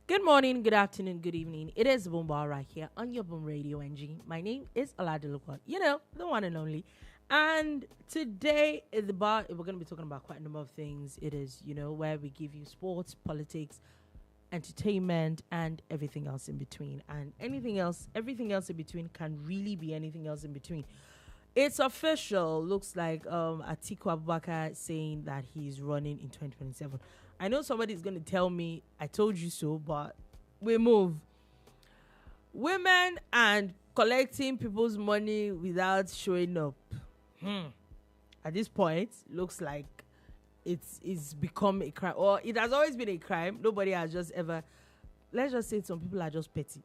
Good morning, good afternoon, good evening. It is Boomba right here on your Boom Radio NG. My name is Ola Dolupo, the one and only. And today is we're going to be talking about quite a number of things. It is, where we give you sports, politics, entertainment, and everything else in between. And everything else in between can really be anything else in between. It's official. Looks like Atiku Abubakar saying that he's running in 2027. I know somebody's going to tell me, I told you so, but we move. Women and collecting people's money without showing up. At this point, looks like it's become a crime. Or it has always been a crime. Nobody has just ever... Let's just say some people are just petty.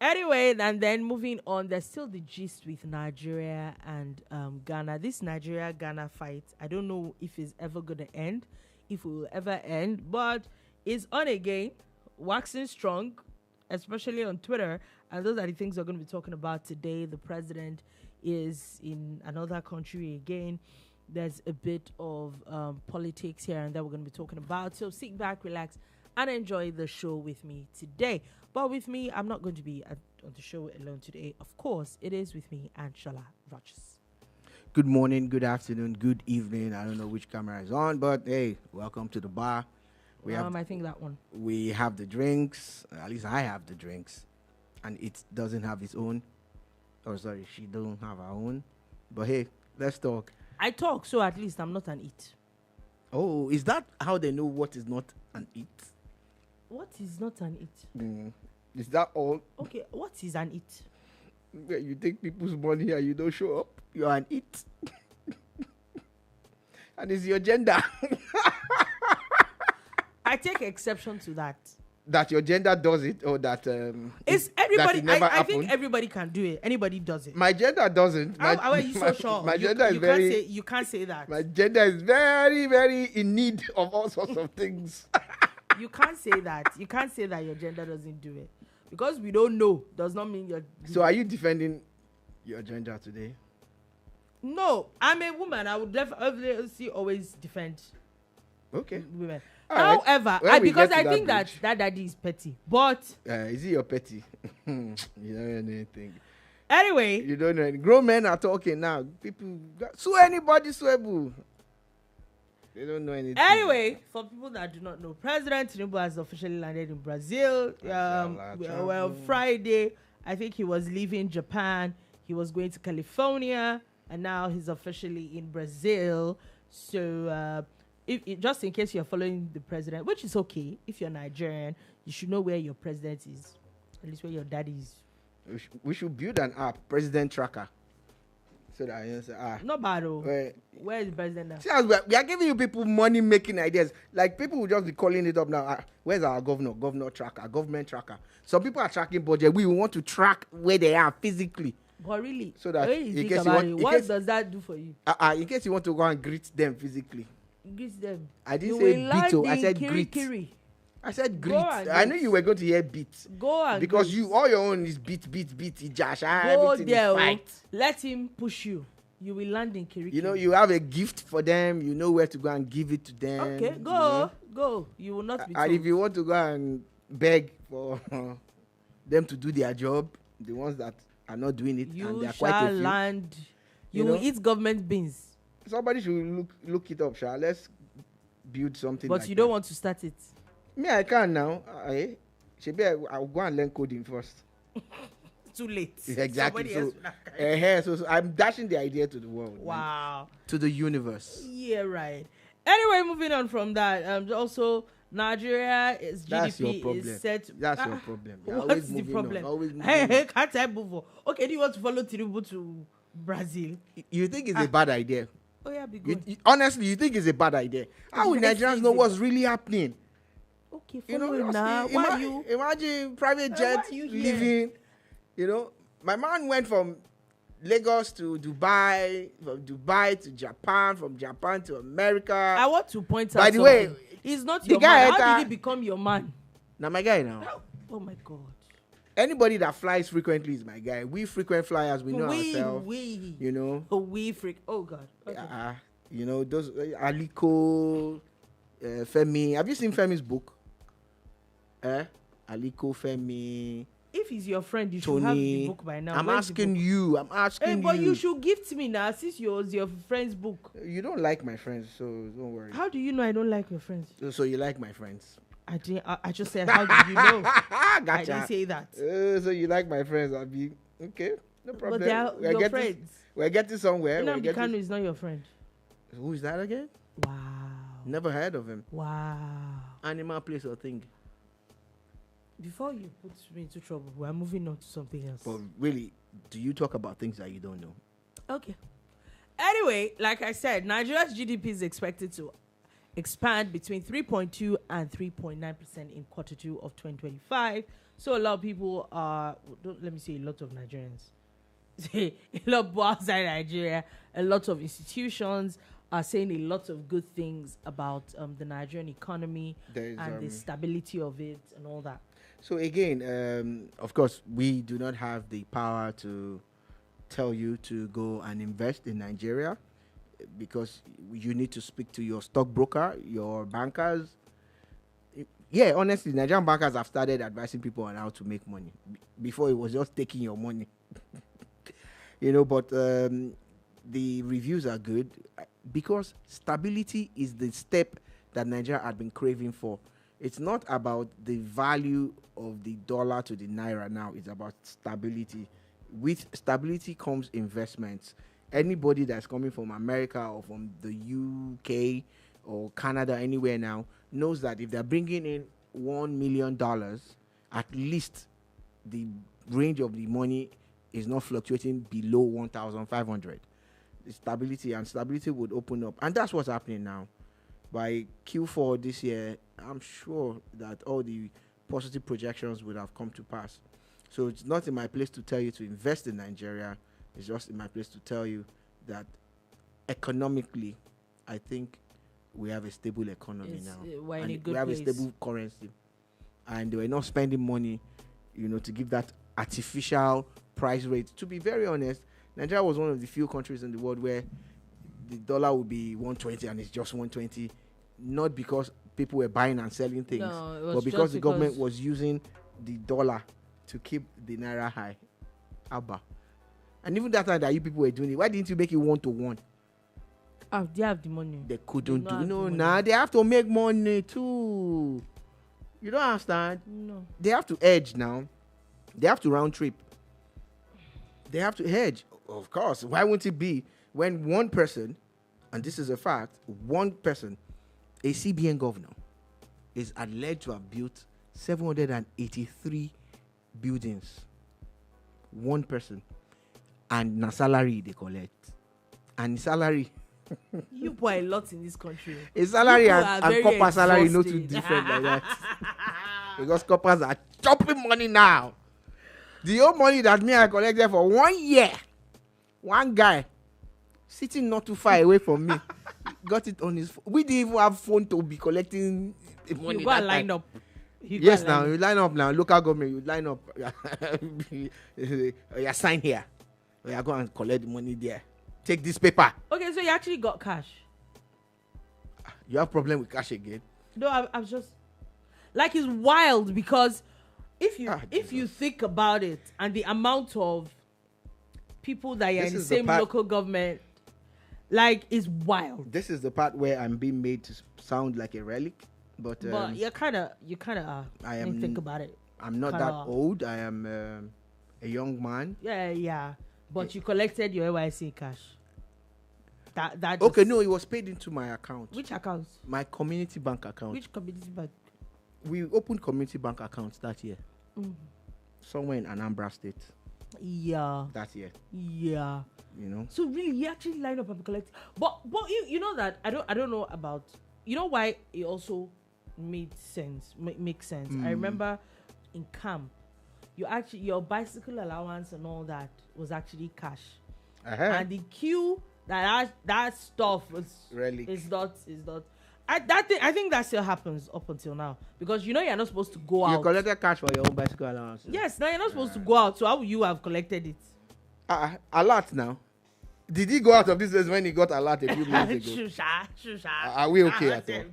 Anyway, and then moving on, there's still the gist with Nigeria and Ghana. This Nigeria-Ghana fight, I don't know if it's ever going to end, if it will ever end, but it's on again, waxing strong, especially on Twitter. And those are the things we're going to be talking about today. The president is in another country again. There's a bit of politics here and there we're going to be talking about. So sit back, relax, and enjoy the show with me today. But with me, I'm not going to be on the show alone today. Of course, it is with me and Sola Rogers. Good morning, good afternoon, good evening. I don't know which camera is on, but hey, welcome to the bar. I think that one. We have the drinks. At least I have the drinks, and it doesn't have its own. Oh, sorry, she don't have her own. But hey, let's talk. I talk, so at least I'm not an eat. Oh, is that how they know what is not an eat? What is not an eat? Is that all? Okay, what is an eat? You take people's money and you don't show up, you're an eat. And it's your gender. I take exception to that. That your gender does it, or that it's everybody. That I think everybody can do it. Anybody does it. My gender doesn't. How are you so sure? My gender is very. You can't say that. My gender is very, very in need of all sorts of things. You can't say that. You can't say that your gender doesn't do it. Because we don't know does not mean you're... So are you defending your gender today? No. I'm a woman. I would definitely always defend women. However, because I think that daddy is petty. But... is he your petty? You don't know anything. Anyway. You don't know anything. Grown men are talking now. People... Sue anybody, sue. They don't know anything. Anyway, for people that do not know, President Tinubu has officially landed in Brazil. Friday, I think he was leaving Japan. He was going to California, and now he's officially in Brazil. So, just in case you're following the president, which is okay, if you're Nigerian, you should know where your president is, at least where your daddy is. We should build an app, President Tracker. So that you say, not bad. Where is the president now? See, we are giving you people money making ideas. Like people will just be calling it up now. Where's our governor tracker, government tracker? Some people are tracking budget. We want to track where they are physically. But really, so that what does that do for you? In case you want to go and greet them physically. Greet them. I didn't say beat. I said greet. I said greet. I knew you were going to hear beat. Go and because greet. All your own is beat, Josh. Go there, fight. Let him push you. You will land in Kirikiri. You have a gift for them. You know where to go and give it to them. Okay, go. You will not be told. And if you want to go and beg for them to do their job, the ones that are not doing it, and they are quite a few, land. You will eat government beans. Somebody should look it up, Sha. Let's build something. But like you don't want to start it. Me, I can now. I'll go and learn coding first. Too late. Exactly. So I'm dashing the idea to the world. Wow. Man. To the universe. Yeah, right. Anyway, moving on from that. Also, Nigeria is GDP is set. That's your problem. What's the problem? Hey, can't I move on? Okay, do you want to follow Tinubu to Brazil? You think it's a bad idea? Oh yeah, be good. Honestly, you think it's a bad idea? How will Nigerians know what's really happening? Okay, now. Imagine private jet leaving. My man went from Lagos to Dubai, from Dubai to Japan, from Japan to America. I want to point out. By the way, he's not your man. How did he become your man? Now my guy now. Oh my God. Anybody that flies frequently is my guy. We frequent flyers, we know ourselves. We freak. Oh God. Okay. Those Aliko, Femi. Have you seen Femi's book? Aliko, Femi. If he's your friend, you Tony, should have the book by now. I'm Where's the asking book? you. I'm asking you. But you should gift me now, since yours your friend's book. You don't like my friends, so don't worry. How do you know I don't like your friends? So you like my friends? I didn't. I just said, how did you know? Gotcha. I didn't say that. So you like my friends? I'll be okay. No problem. But they are your friends. We're getting somewhere. Nnamdi Kanu is not your friend. Who is that again? Wow. Never heard of him. Wow. Animal, place, or thing. Before you put me into trouble, we're moving on to something else. But really, do you talk about things that you don't know? Okay. Anyway, like I said, Nigeria's GDP is expected to expand between 3.2 and 3.9% in quarter 2 of 2025. So a lot of people are, let me say a lot of Nigerians, a lot of people outside Nigeria, a lot of institutions are saying a lot of good things about the Nigerian economy and the stability of it and all that. So again, of course, we do not have the power to tell you to go and invest in Nigeria, because you need to speak to your stockbroker, your bankers. Yeah, honestly, Nigerian bankers have started advising people on how to make money. Before, it was just taking your money. But the reviews are good, because stability is the step that Nigeria had been craving for. It's not about the value of the dollar to the naira now. It's about stability. With stability comes investments. Anybody that's coming from America or from the UK or Canada, anywhere now, knows that if they're bringing in $1 million, at least the range of the money is not fluctuating below 1,500. Stability would open up. And that's what's happening now. By Q4 this year, I'm sure that all the positive projections would have come to pass. So it's not in my place to tell you to invest in Nigeria. It's just in my place to tell you that economically, I think we have a stable economy now. We're in a good we have place. A stable currency. And we're not spending money, to give that artificial price rate. To be very honest, Nigeria was one of the few countries in the world where the dollar would be 120 and it's just 120. Not because people were buying and selling things, but because the government was using the dollar to keep the naira high. Abba. And even that time that you people were doing it, why didn't you make it 1-to-1? They have the money. They couldn't do. Now they have to make money too. You don't understand? No. They have to hedge now. They have to round trip. They have to hedge. Of course. Why wouldn't it be when one person, and this is a fact, one person, a CBN governor, is alleged to have built 783 buildings? One person. And na salary they collect. And salary. You buy a lot in this country. A salary and copper salary not too different like that. Because coppers are chopping money now. The old money that me I collected for 1 year. One guy sitting not too far away from me got it on his phone. We didn't even have phone to be collecting the money. You got lined up. Yes, now you line up now. Local government, you line up. You sign here. You go and collect the money there. Take this paper. Okay, so you actually got cash. You have problem with cash again? No, I'm just like, it's wild, because if you think about it and the amount of people that are in the same local government, like, is wild. This is the part where I'm being made to sound like a relic, but you kind of are. I am. Think about it. I'm not that old. I am a young man. Yeah. But you collected your NYSC cash. That okay, no, it was paid into my account. Which account? My community bank account. Which community bank? We opened community bank accounts that year. Somewhere in Anambra State. Yeah. That year. Yeah. So really, you actually line up and collect. But you know that I don't know about. You know why it also made sense. Makes sense. I remember in camp, your bicycle allowance and all that was actually cash. And the queue that stuff was relic. Is not. I think that still happens up until now, because you're not supposed to go out. You collected cash for your own bicycle allowance. Yes, now you're not supposed to go out. So how would you have collected it? A lot now. Did he go out of this place when he got a lot a few months ago? Shusha. Are we okay at all?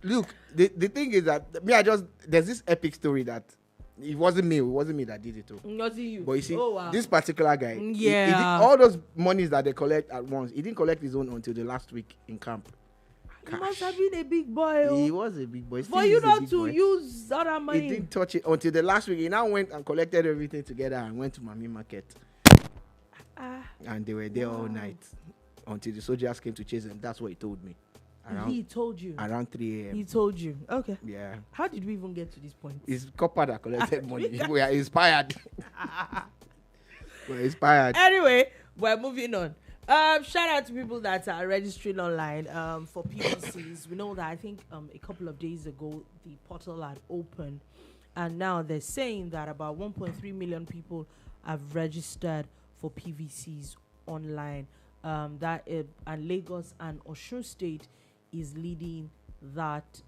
Look, the thing is that there's this epic story that it wasn't me that did it too. Not you. But you see, Oh, wow. this particular guy, he Yeah. did all those monies that they collect at once. He didn't collect his own until the last week in camp. He must have been a big boy. He was a big boy. For you not to use other money. He didn't touch it until the last week. He now went and collected everything together and went to Mami Market. And they were there all night until the soldiers came to chase them. That's what he told me. He told you? Around 3 a.m. He told you. Okay. Yeah. How did we even get to this point? It's copper that collected money. We are inspired. We're inspired. Anyway, we're moving on. Shout out to people that are registering online for PVCs. We know that I think a couple of days ago the portal had opened, and now they're saying that about 1.3 million people have registered for PVCs online. And Lagos and Osun State is leading that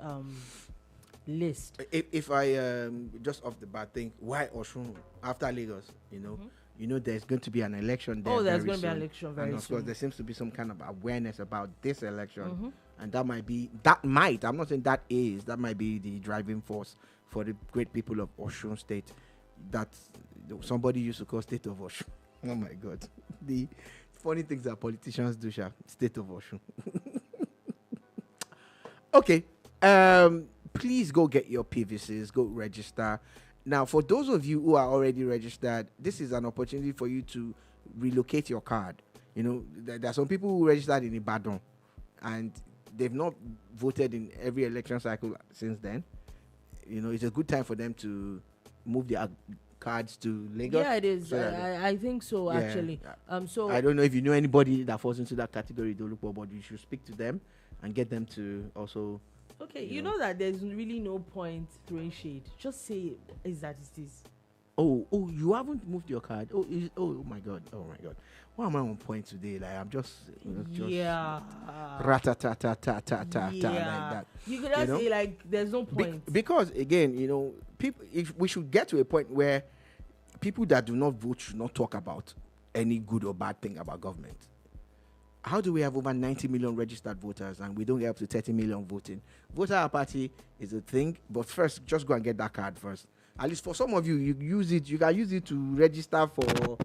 list. If I just off the bat think, why Osun after Lagos? You know, there's going to be an election there. Oh, there's going to be an election very soon. And of course, there seems to be some kind of awareness about this election, and that might. I'm not saying that might be the driving force for the great people of Osun State. That somebody used to call State of Osun. Oh my God, the funny things that politicians do, State of Osun. Okay, please go get your PVCs, go register. Now, for those of you who are already registered, this is an opportunity for you to relocate your card. You know, there are some people who registered in Ibadan, and they've not voted in every election cycle since then. You know, it's a good time for them to move their cards to Lagos. Yeah, it is. I think so, yeah, actually. So I don't know if you know anybody that falls into that category, Dolupo, but you should speak to them and get them to also. Okay, you know that there's really no point throwing shade. Just say is that it is. Oh, you haven't moved your card. Oh my God. Why am I on point today? Like I'm just yeah. Rat-a-ta-ta-ta-ta-ta-ta like that. You could just say like there's no point. Because again, people. If we should get to a point where people that do not vote should not talk about any good or bad thing about government. How do we have over 90 million registered voters and we don't get up to 30 million voting? Voter apathy is a thing, but first, just go and get that card first. At least for some of you, you can use it to register for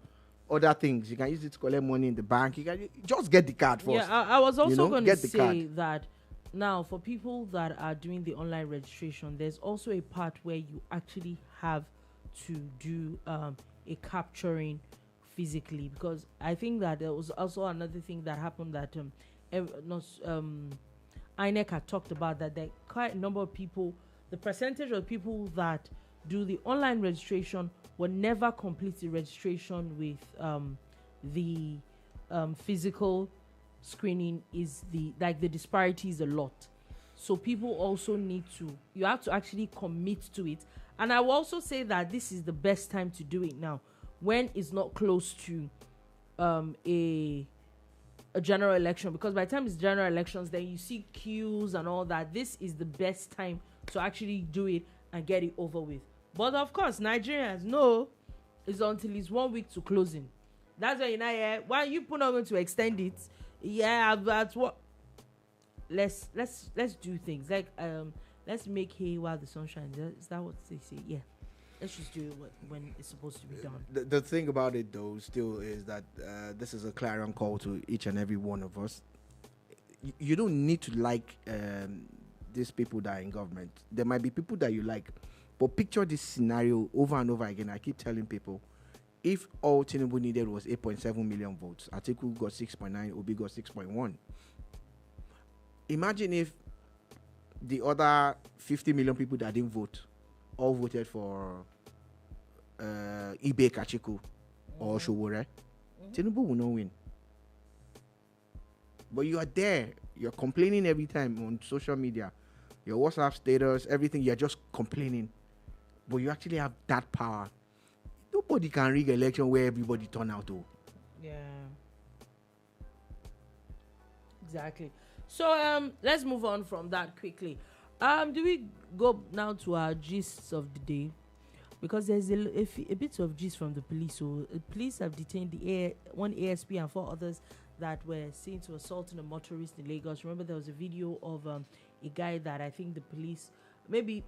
other things. You can use it to collect money in the bank. You can just get the card first. Yeah, I was also going to say that now for people that are doing the online registration, there's also a part where you actually have to do a capturing physically, because I think that there was also another thing that happened that INEC had talked about, that there are quite a number of people, the percentage of people that do the online registration will never complete the registration with the physical screening. Is the disparity is a lot. So people also you have to actually commit to it. And I will also say that this is the best time to do it now, when it's not close to a general election, because by the time it's general elections, then you see queues and all that. This is the best time to actually do it and get it over with. But of course, Nigerians know it's until it's 1 week to closing. That's why why you put on going to extend it? Yeah, that's what. Let's do things like let's make hay while the sun shines. Is that what they say? Yeah. Let's just do it when it's supposed to be done. The thing about it, though, still is that this is a clarion call to each and every one of us. You don't need to like these people that are in government. There might be people that you like, but picture this scenario over and over again. I keep telling people, if all Tinubu needed was 8.7 million votes, Atiku got 6.9, Obi got 6.1. Imagine if the other 50 million people that didn't vote all voted for Ibe Kachiku or Showore. Tinubu will not win. But you are there. You're complaining every time on social media. Your WhatsApp status, everything, you're just complaining. But you actually have that power. Nobody can rig an election where everybody turn out to. Yeah. Exactly. So let's move on from that quickly. Do we go now to our gists of the day? Because there's a bit of gist from the police. So police have detained one ASP and 4 others that were seen to assaulting a motorist in Lagos. Remember, there was a video of a guy that I think the police, maybe,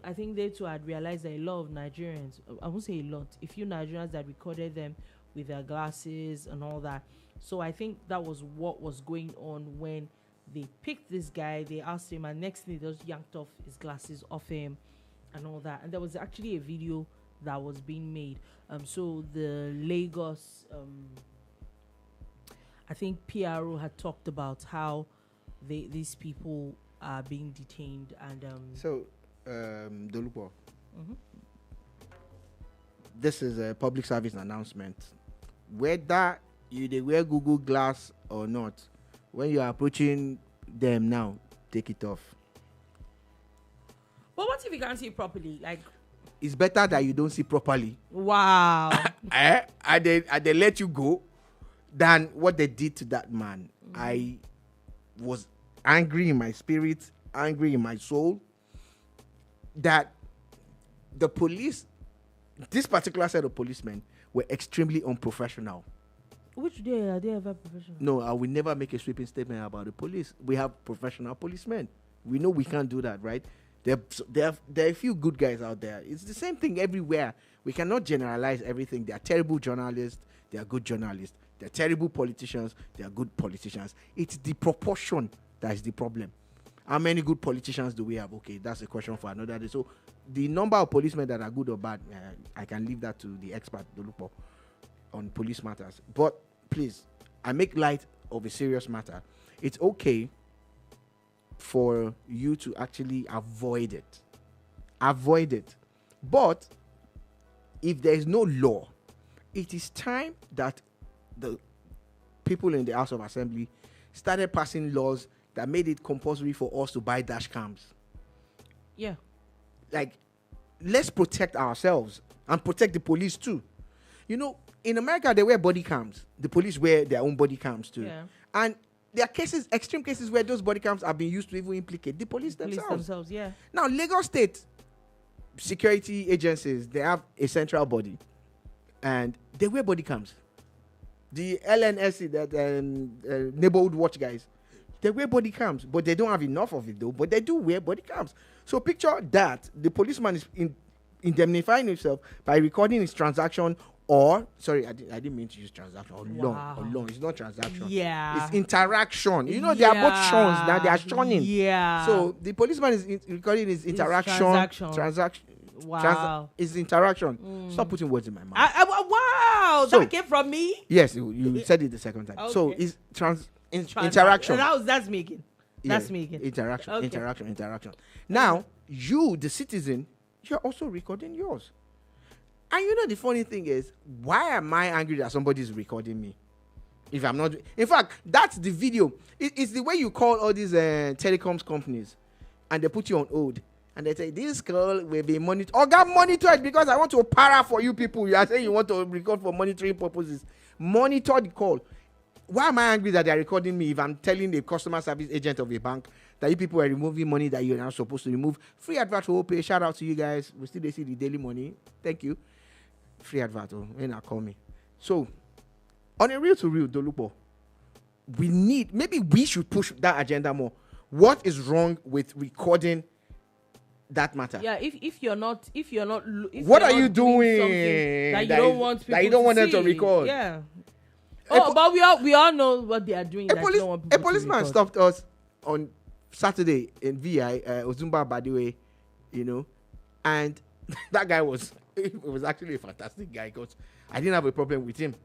I think they too had realized that a lot of Nigerians, I won't say a lot, a few Nigerians that recorded them with their glasses and all that. So I think that was what was going on when they picked this guy. They asked him, and next thing they just yanked off his glasses off him and all that. And there was actually a video that was being made. So the Lagos, I think PRO had talked about how these people are being detained. And Dolupo, this is a public service announcement. Whether they wear Google Glass or not, when you are approaching them now, take it off. But what if you can't see it properly? Like, it's better that you don't see properly. Wow. And they let you go than what they did to that man. I was angry in my spirit, angry in my soul, that the police, this particular set of policemen, were extremely unprofessional. Which day are they ever professional? No, I will never make a sweeping statement about the police. We have professional policemen. We know we can't do that, right? There are a few good guys out there. It's the same thing everywhere. We cannot generalize everything. There are terrible journalists. There are good journalists. There are terrible politicians. There are good politicians. It's the proportion that is the problem. How many good politicians do we have? Okay, that's a question for another day. So the number of policemen that are good or bad, I can leave that to the expert, Dolupo, on police matters. But please, I make light of a serious matter. It's okay for you to actually avoid it. Avoid it. But if there is no law, it is time that the people in the House of Assembly started passing laws that made it compulsory for us to buy dash cams. Yeah. Like, let's protect ourselves and protect the police too. You know, in America, they wear body cams. The police wear their own body cams too. Yeah. And there are cases, extreme cases, where those body cams are being used to even implicate the police themselves. Yeah. Now, Lagos State security agencies, they have a central body, and they wear body cams. The LNSC, that neighborhood watch guys, they wear body cams, but they don't have enough of it though. But they do wear body cams. So picture that the policeman is indemnifying himself by recording his transaction. Or, sorry, I didn't mean to use transaction. Or loan. It's not transaction. Yeah. It's interaction. You know, they are both shons. Now they are shoning. Yeah. So the policeman is recording his interaction. Transaction. Wow. It's interaction. Stop putting words in my mouth. Wow. So, that came from me? Yes, you said it the second time. Okay. So it's interaction. That's making. That's making. Interaction. Okay. Interaction. Now, you, the citizen, you're also recording yours. And you know the funny thing is, why am I angry that somebody is recording me? If I'm not... In fact, that's the video. It's the way you call all these telecoms companies, and they put you on hold. And they say, this call will be monitored. Oh, God, monitor it because I want to para for you people. You are saying you want to record for monitoring purposes. Monitor the call. Why am I angry that they're recording me if I'm telling the customer service agent of a bank that you people are removing money that you're not supposed to remove? Free advert for OPay. Shout out to you guys. We still see the daily money. Thank you. Free advert. When I call me. So, on a real to real, Dolupo, maybe we should push that agenda more. What is wrong with recording that matter? Yeah, if you're not what are you doing that you don't want people that you don't want them to see? record? Yeah. But we all know what they are doing. A policeman stopped us on Saturday in VI, Ozumba Badiwe, and that guy was actually a fantastic guy because I didn't have a problem with him.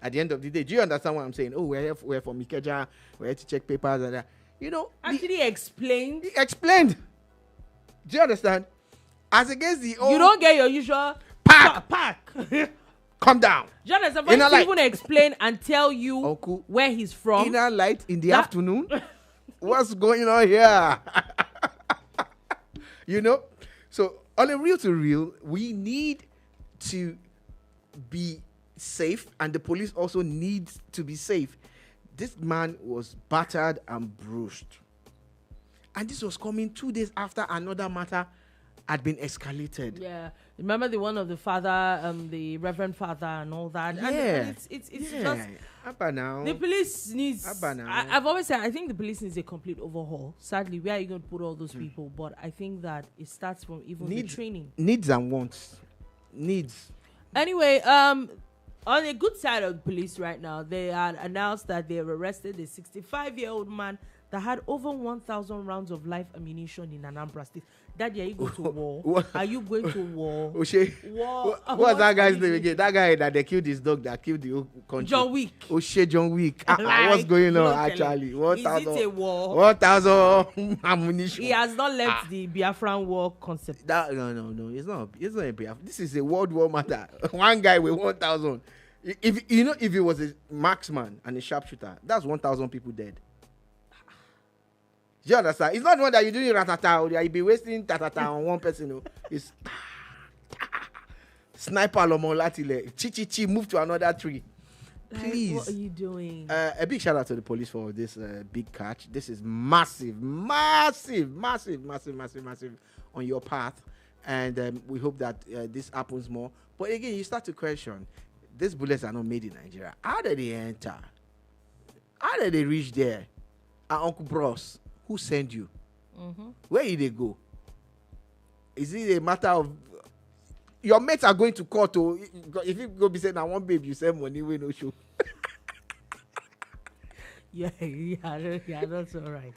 At the end of the day, do you understand what I'm saying? Oh, we're from Ikeja, we're here to check papers and that. Actually explained. He explained. Do you understand? As against the old... You don't get your usual... Pack. Come down. Do you understand? But he even explain and tell you Uncle, where he's from. Inner light in the afternoon? What's going on here? So on a real to real, we need to be safe, and the police also needs to be safe. This man was battered and bruised, and this was coming 2 days after another matter had been escalated. Yeah, remember the one of the father, the Reverend Father, and all that. Yeah, and it's just Abba now. the police needs. Abba now. I've always said I think the police needs a complete overhaul. Sadly, where are you going to put all those people? But I think that it starts from even the training, needs and wants, needs. Anyway, on a good side of the police right now, they had announced that they have arrested a 65-year-old man that had over 1,000 rounds of live ammunition in Anambra State. Daddy, are you going to war? Are you going to war? War. What's that guy's name again? That guy that they killed his dog, that killed the whole country. John Wick. John Wick. What's going on actually? 1,000. Is it a war? 1,000 ammunition. He has not left the Biafran war concept. No. It's not a Biafran. This is a world war matter. One guy with 1,000. If he was a marksman and a sharpshooter, that's 1,000 people dead. Do you understand? It's not one that you're doing ratata or you be wasting tatata on one person. No. It's sniper lomolatile. Chi, move to another tree. Please. What are you doing? A big shout out to the police for this big catch. This is massive on your path. And we hope that this happens more. But again, you start to question, these bullets are not made in Nigeria. How did they enter? How did they reach there? And Uncle Bros, who sent you? Mm-hmm. Where did they go? Is it a matter of your mates are going to court? Or if you go be saying, I want babe, you send money, we no show. yeah, that's all right.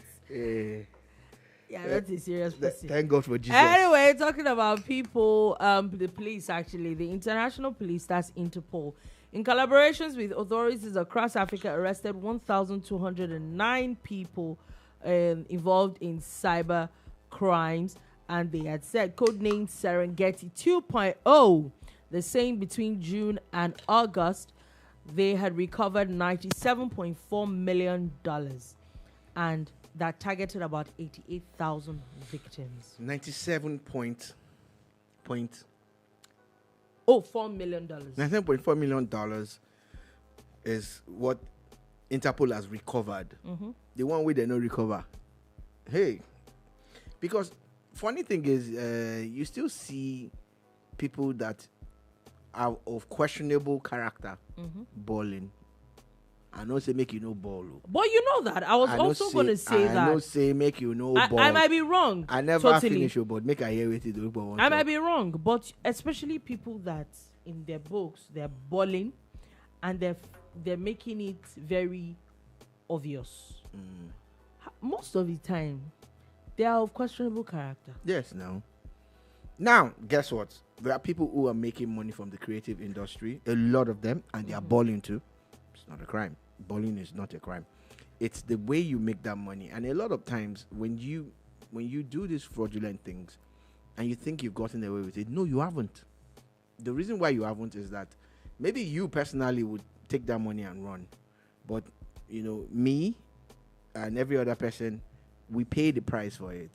Yeah, that's a serious person. Thank God for Jesus. Anyway, talking about people, the police actually, the international police, that's Interpol, in collaborations with authorities across Africa, arrested 1,209 people involved in cyber crimes, and they had said codenamed Serengeti 2.0. They're saying between June and August, they had recovered $97.4 million, and that targeted about 88,000 victims. 97 point. $4 million. $97.4 million is what Interpol has recovered. Mm-hmm. The one way they don't recover. Hey, because funny thing is, you still see people that are of questionable character balling. I know say make you know ball. But you know that. I was also going to say that. I know say make you know ball. I might be wrong. I never finish your board. Make I hear with it. I might be wrong, but especially people that in their books they're balling and they're making it very obvious. Most of the time, they are of questionable character. Yes, no. Now, guess what? There are people who are making money from the creative industry. A lot of them, and they are balling too. It's not a crime. Balling is not a crime. It's the way you make that money. And a lot of times, when you do these fraudulent things, and you think you've gotten away with it, no, you haven't. The reason why you haven't is that maybe you personally would take that money and run, but me and every other person, we pay the price for it.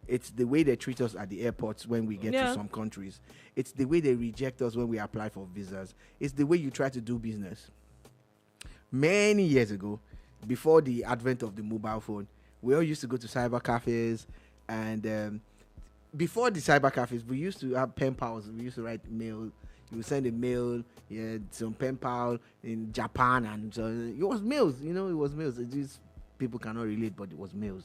It's the way they treat us at the airports when we get to some countries. It's the way they reject us when we apply for visas. It's the way you try to do business. Many years ago, before the advent of the mobile phone, we all used to go to cyber cafes, and before the cyber cafes, we used to have pen pals. We used to write mail. You would send a mail, some pen pal in Japan, and so it was mails. It was mails. These people cannot relate, but it was mails.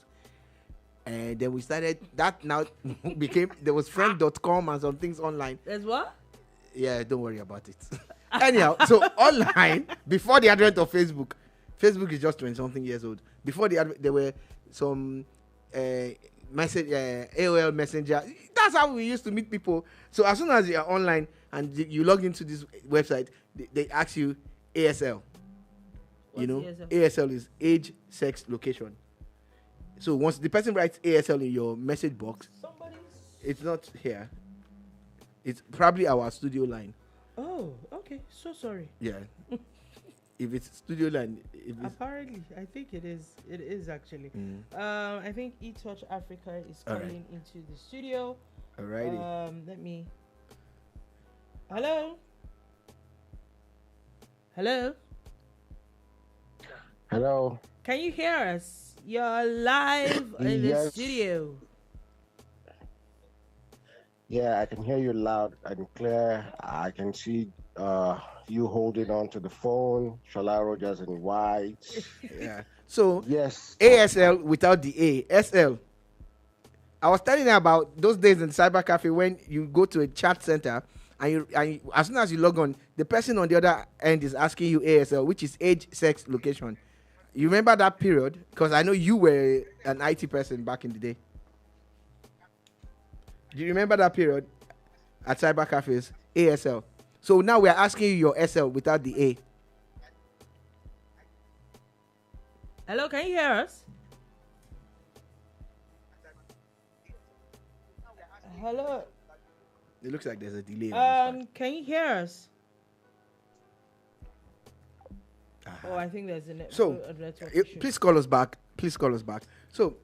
And then we started that. Now became there was friend.com and some things online. There's what? Yeah, don't worry about it. Anyhow, so online before the advent of Facebook is just 20-something years old. Before the advent, there were some message AOL Messenger. That's how we used to meet people. So as soon as you are online and you log into this website, they ask you ASL. What's ASL? ASL is age, sex, location. So once the person writes ASL in your message box, it's not here. It's probably our studio line. Oh, okay. So sorry. Yeah. If it's studio line, apparently, I think it is. It is actually. I think eTouch Africa is coming into the studio. Alrighty. Let me. Hello. Hello. Hello. Can you hear us? You're live in the studio. Yeah, I can hear you loud and clear. I can see you holding on to the phone, Shola Rogers in white. Yeah. So Yes. ASL without the A. SL. I was telling you about those days in cyber cafe when you go to a chat center and as soon as you log on, the person on the other end is asking you ASL, which is age, sex, location. You remember that period? Because I know you were an IT person back in the day. Do you remember that period at cyber cafes? ASL. So now we are asking you your SL without the A. Hello, can you hear us? Hello. It looks like there's a delay. Can you hear us? Oh, I think there's a network issue. Please call us back. Please call us back. So,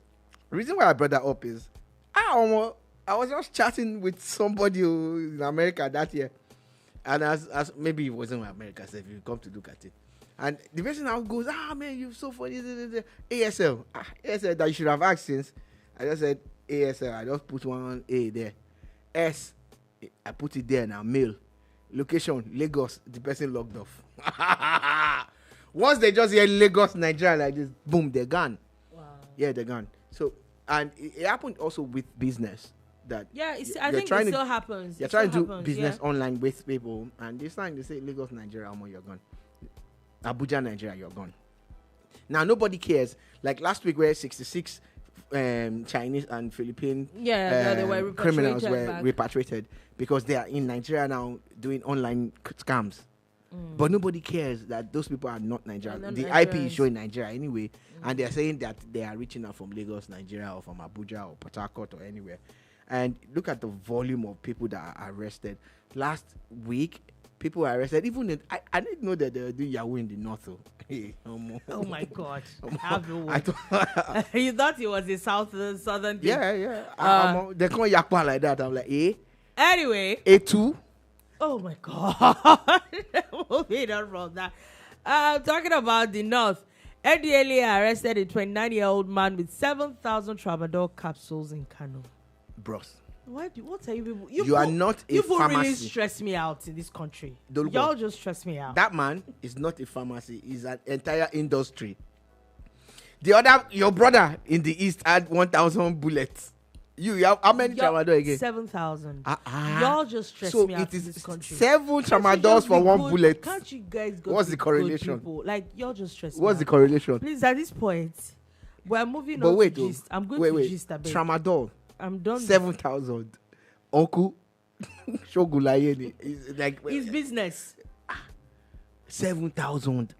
the reason why I brought that up is I was just chatting with somebody in America that year, and as maybe it wasn't in America, so if you come to look at it, and the person now goes, man, you're so funny. ASL, ASL that you should have asked since. I just said ASL. I just put one A there. S, I put it there now. Mail, location, Lagos. The person logged off. Once they just hear Lagos, Nigeria, like this, boom, they're gone. Wow. Yeah, they're gone. So, and it happened also with business. That I think it still happens. You're trying to do business online with people, and this time they say Lagos, Nigeria, you're gone. Abuja, Nigeria, you're gone. Now nobody cares. Like last week, where 66 Chinese and Philippine they were criminals were back. repatriated because they are in Nigeria now doing online scams. But nobody cares that those people are not Nigerian. The IP is showing Nigeria anyway, and they're saying that they are reaching out from Lagos, Nigeria, or from Abuja or Port Harcourt or anywhere. And look at the volume of people that are arrested. Last week, people were arrested. Even I didn't know that they were doing Yahoo in the north. Oh my God! You thought it was a southern thing? Yeah. They call Yakpa like that. I'm like, Anyway. A2. Oh my God! Moving on from that. Talking about the north, NDLA arrested a 29-year-old man with 7,000 tramadol capsules in Kano. Bros. What are you people? You are not a pharmacy. Really stress me out in this country. Dolupo. Y'all just stress me out. That man is not a pharmacy. He's an entire industry. Your brother in the east had 1,000 bullets. You have how many tramadol again? 7,000. Y'all just stress me out in this country. 7 tramadols for one bullet. Can't you guys go? What's the correlation? Like y'all just stress me What's out. the correlation? Please, at this point, we're moving on to gist. I'm going to gist a bit. Tramadol. I'm done. 7,000. Uncle Shogulayeni is like it's business. 7,000.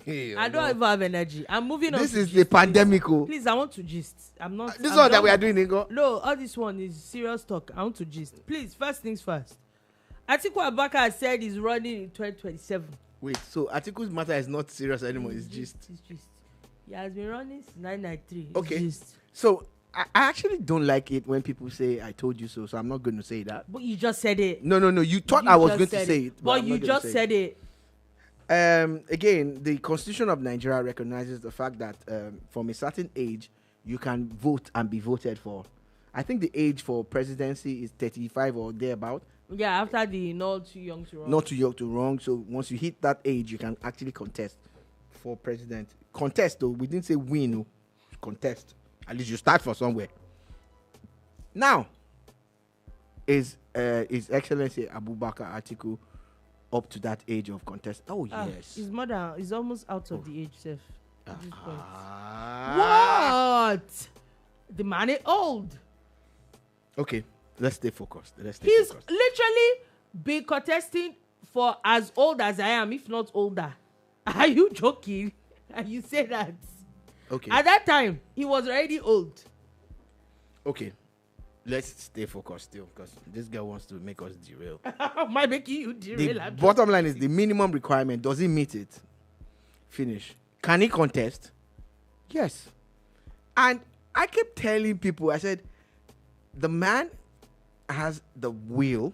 I don't even have energy. I'm moving on. This is the pandemic. Please, I want to gist. I'm not. This one that we are doing, Ingo. No, all this one is serious talk. I want to gist. Please, first things first. Atiku Abubakar said he's running in 2027. Wait, so Atiku's matter is not serious anymore. It's gist. It's gist. He has been running since 1993. Okay. Gist. So I actually don't like it when people say "I told you so." So I'm not going to say that. But you just said it. No. You thought I was going to say it. But you just said it. Again, the Constitution of Nigeria recognizes the fact that from a certain age, you can vote and be voted for. I think the age for presidency is 35 or thereabout. Yeah, after the not too young to run. Not too young to run. So once you hit that age, you can actually contest for president. Contest, though. We didn't say win. No. Contest. At least you start for somewhere. Now, is His Excellency Abubakar Atiku up to that age of contest? Oh, yes. His mother is almost out of the age, Seth. What? The man is old. Okay, let's stay focused. He's literally been contesting for as old as I am, if not older. Are you joking? And you say that? Okay. At that time, he was already old. Okay. Let's stay focused still, because this girl wants to make us derail. Am I making you derail? The bottom line is the minimum requirement. Does he meet it? Finish. Can he contest? Yes. And I kept telling people, I said, the man has the will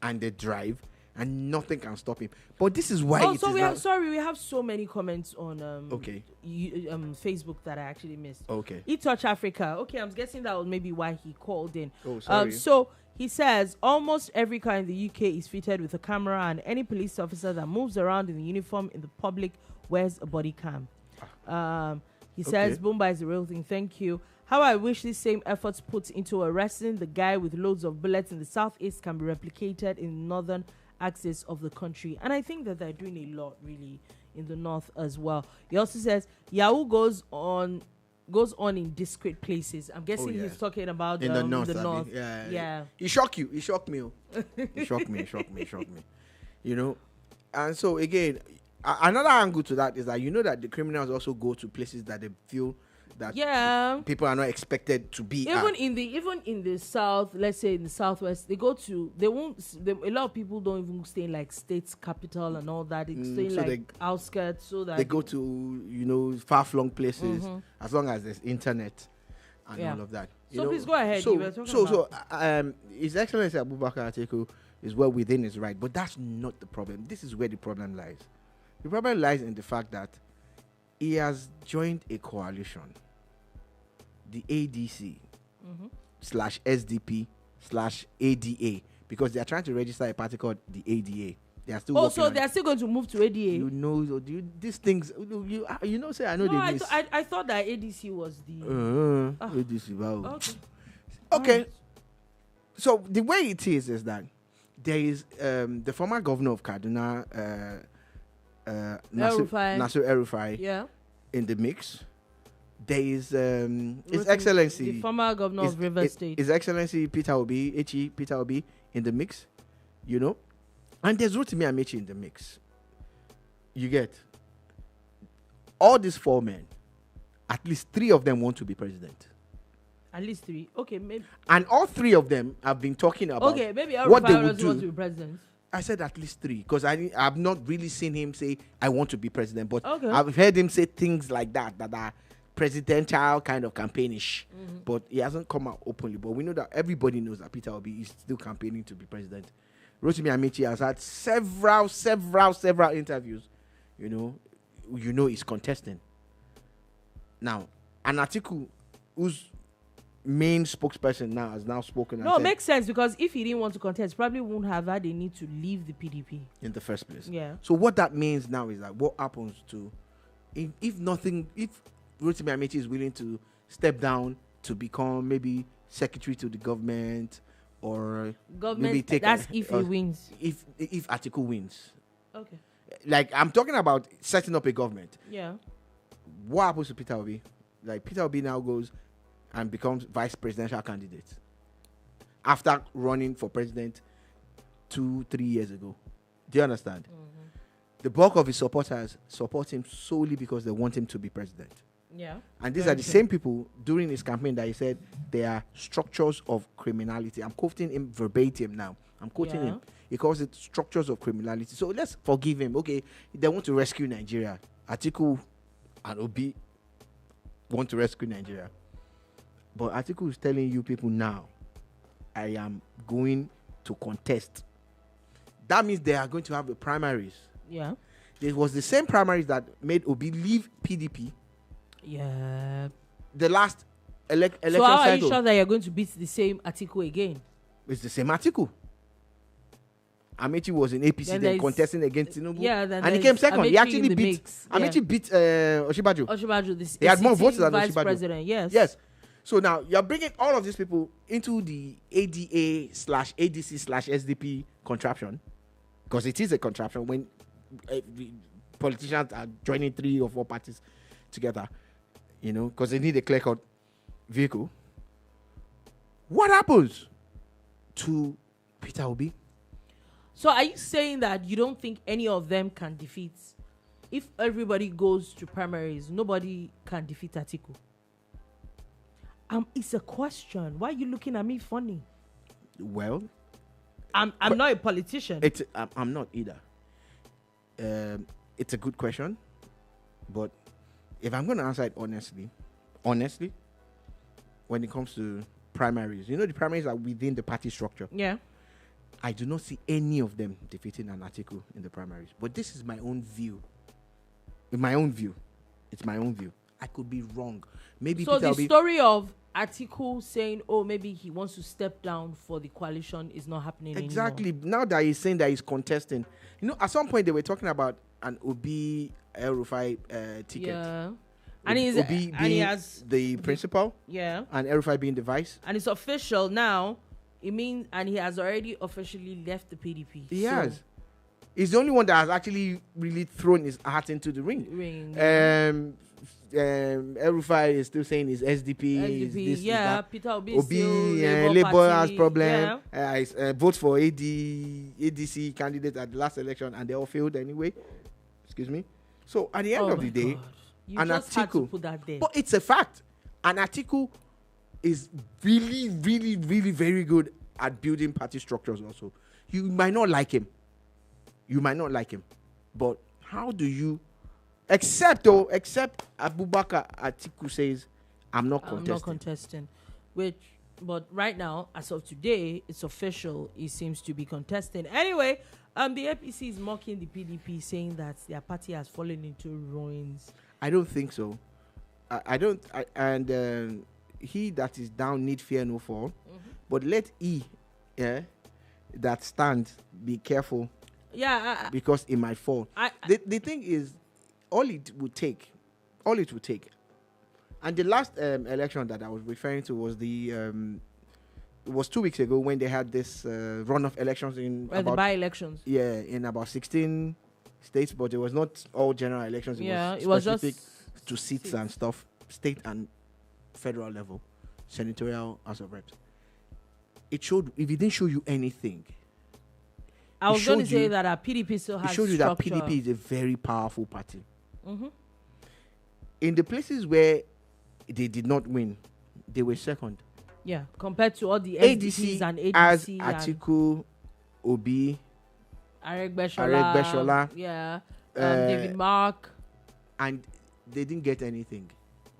and the drive and nothing can stop him. But this is why. Oh, so we have so many comments on Facebook that I actually missed. Okay. E-Touch Africa. Okay, I'm guessing that was maybe why he called in. Oh, sorry. So he says almost every car in the UK is fitted with a camera, and any police officer that moves around in the uniform in the public wears a body cam. He says Boomba is the real thing. Thank you. How I wish these same efforts put into arresting the guy with loads of bullets in the southeast can be replicated in the northern axis of the country. And I think that they're doing a lot really in the north as well. He also says Yahoo goes on in discreet places. I'm guessing he's talking about in the north. Yeah. He shocked you. He shocked me. He shocked me. You know, and so again, another angle to that is that you know that the criminals also go to places that they feel that people are not expected to be even in the south. Let's say in the southwest, a lot of people don't even stay in like state's capital and all that. They stay in like outskirts, so that they go to far-flung places as long as there's internet and all of that. Please go ahead. His Excellency Abubakar Atiku is well within his right, but that's not the problem. This is where the problem lies. The problem lies in the fact that he has joined a coalition, the ADC /SDP /ADA, because they are trying to register a party called the ADA. They are still. So they are still going to move to ADA. You know, these things. Say I know they miss. I thought that ADC was the ADC. Wow. Okay. So the way it is that there is the former governor of Kaduna, Nasir El-Rufai, in the mix. There is His Excellency, the former governor of Rivers State, His Excellency Peter Obi in the mix, you know, and there's Rotimi Amechi in the mix. You get all these four men, at least three of them want to be president. At least three, okay, maybe. And all three of them have been talking about maybe what they would do. Want to be president. I said at least three because I've not really seen him say I want to be president, but I've heard him say things like that are presidential kind of campaignish, but he hasn't come out openly. But we know that everybody knows that Peter Obi is still campaigning to be president. Rotimi Amechi has had several interviews. You know he's contesting. Now, and Atiku, who's main spokesperson now, has now spoken. No, it makes sense because if he didn't want to contest, probably wouldn't have had a need to leave the PDP in the first place. Yeah. So what that means now is that what happens to, if Rotimi Amechi is willing to step down to become maybe secretary to the government or maybe take that's if he wins. If Atiku wins. Okay. Like I'm talking about setting up a government. Yeah. What happens to Peter Obi? Like Peter Obi now goes and becomes vice presidential candidate after running for president 2-3 years ago. Do you understand? The bulk of his supporters support him solely because they want him to be president. Yeah. And these are the same people during his campaign that he said they are structures of criminality. I'm quoting him verbatim now. I'm quoting him. He calls it structures of criminality. So let's forgive him. Okay, they want to rescue Nigeria. Atiku and Obi want to rescue Nigeria. But Atiku is telling you people now, I am going to contest. That means they are going to have the primaries. Yeah. It was the same primaries that made Obi leave PDP. Yeah. The last election cycle. So how are you sure that you're going to beat the same Atiku again? It's the same Atiku. Amechi was in APC then contesting against Tinubu. Yeah, and he came second. Amechi he actually beat Amechi beat Osinbajo. Osinbajo, he had more votes than vice Osinbajo. President, Yes. So now you're bringing all of these people into the ADA /ADC /SDP contraption, because it is a contraption when politicians are joining 3 or 4 parties together, because they need a clear-cut vehicle. What happens to Peter Obi? So are you saying that you don't think any of them can defeat? If everybody goes to primaries, nobody can defeat Atiku? It's a question. Why are you looking at me funny? Well, I'm not a politician. I'm not either. It's a good question, but if I'm going to answer it honestly, when it comes to primaries, the primaries are within the party structure. Yeah. I do not see any of them defeating an Atiku in the primaries. But this is my own view. In my own view. It's my own view. I could be wrong. Maybe so Peter the story of Atiku saying, "Oh, maybe he wants to step down for the coalition," is not happening exactly anymore. now that he's saying that he's contesting. At some point they were talking about an Obi El-Rufai ticket. Yeah, Obi being he has the principal. Yeah, and El-Rufai being the vice. And it's official now. It means, and he has already officially left the PDP. He has. He's the only one that has actually really thrown his heart into the ring. El-Rufai is still saying he's SDP. This, yeah. Peter Obi Labour has problem. Yeah. Vote for ADC candidate at the last election, and they all failed anyway. Excuse me. So at the end of the day, you just had to put that there. But it's a fact. An Atiku is really, really, really very good at building party structures also. You might not like him. But how do you... Except Abubakar Atiku says, I'm not contesting. But right now, as of today, it's official. He seems to be contesting. Anyway, the APC is mocking the PDP, saying that their party has fallen into ruins. I don't think so. He that is down need fear no fall. Mm-hmm. But let that stands be careful. Yeah. Because it might fall. The thing is, all it would take, and the last election that I was referring to was it was 2 weeks ago when they had this runoff elections in the by-elections. Yeah, in about 16 states, but it was not all general elections. It was specific just to seats and stuff, state and federal level, senatorial, House of Reps. It showed, if it didn't show you anything, I was going to say that our PDP still has structure. It showed you that PDP is a very powerful party. Mm-hmm. In the places where they did not win, they were second. Yeah, compared to all the ADCs and ADC as Atiku, Obi, Aregbesola, yeah, David Mark, and they didn't get anything.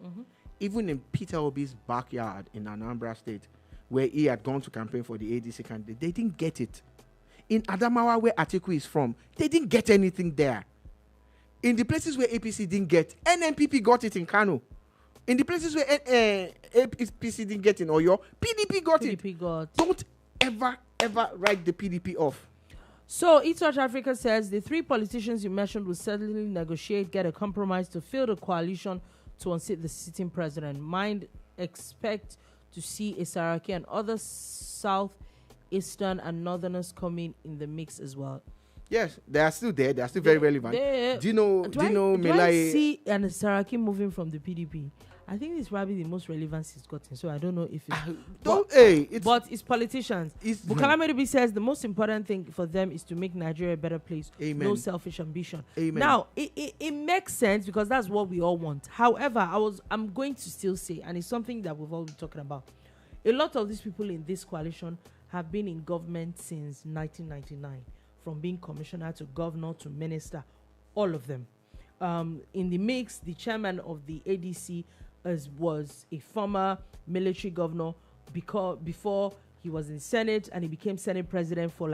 Mm-hmm. Even in Peter Obi's backyard in Anambra State, where he had gone to campaign for the ADC candidate, they didn't get it. In Adamawa, where Atiku is from, they didn't get anything there. In the places where APC didn't get, NNPP got it in Kano. In the places where APC didn't get in Oyo, PDP got it. Don't ever write the PDP off. So, East South Africa says the three politicians you mentioned will certainly negotiate, get a compromise to fill the coalition to unseat the sitting president. Mind expect to see a Saraki and other southeastern and northerners coming in the mix as well. Yes, they are still there. They are still very relevant. Do you know I see an Saraki moving from the PDP? I think it's probably the most relevance he's gotten. So I don't know if it's... but it's politicians. Bukola Medubi says the most important thing for them is to make Nigeria a better place. Amen. No selfish ambition. Amen. Now, it makes sense because that's what we all want. However, I'm going to still say, and it's something that we've all been talking about, a lot of these people in this coalition have been in government since 1999, from being commissioner to governor to minister, all of them. In the mix, the chairman of the ADC was a former military governor before he was in Senate, and he became Senate president for